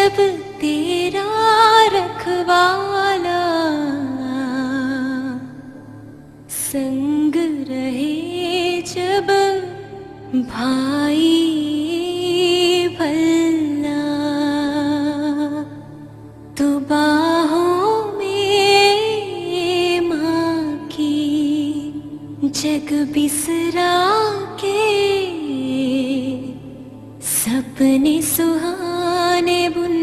जब तेरा रखवाला संग रहे जब भाई भल्ला, तो बाहों में माँ की जग बिसरा के सपने सुहाने बुन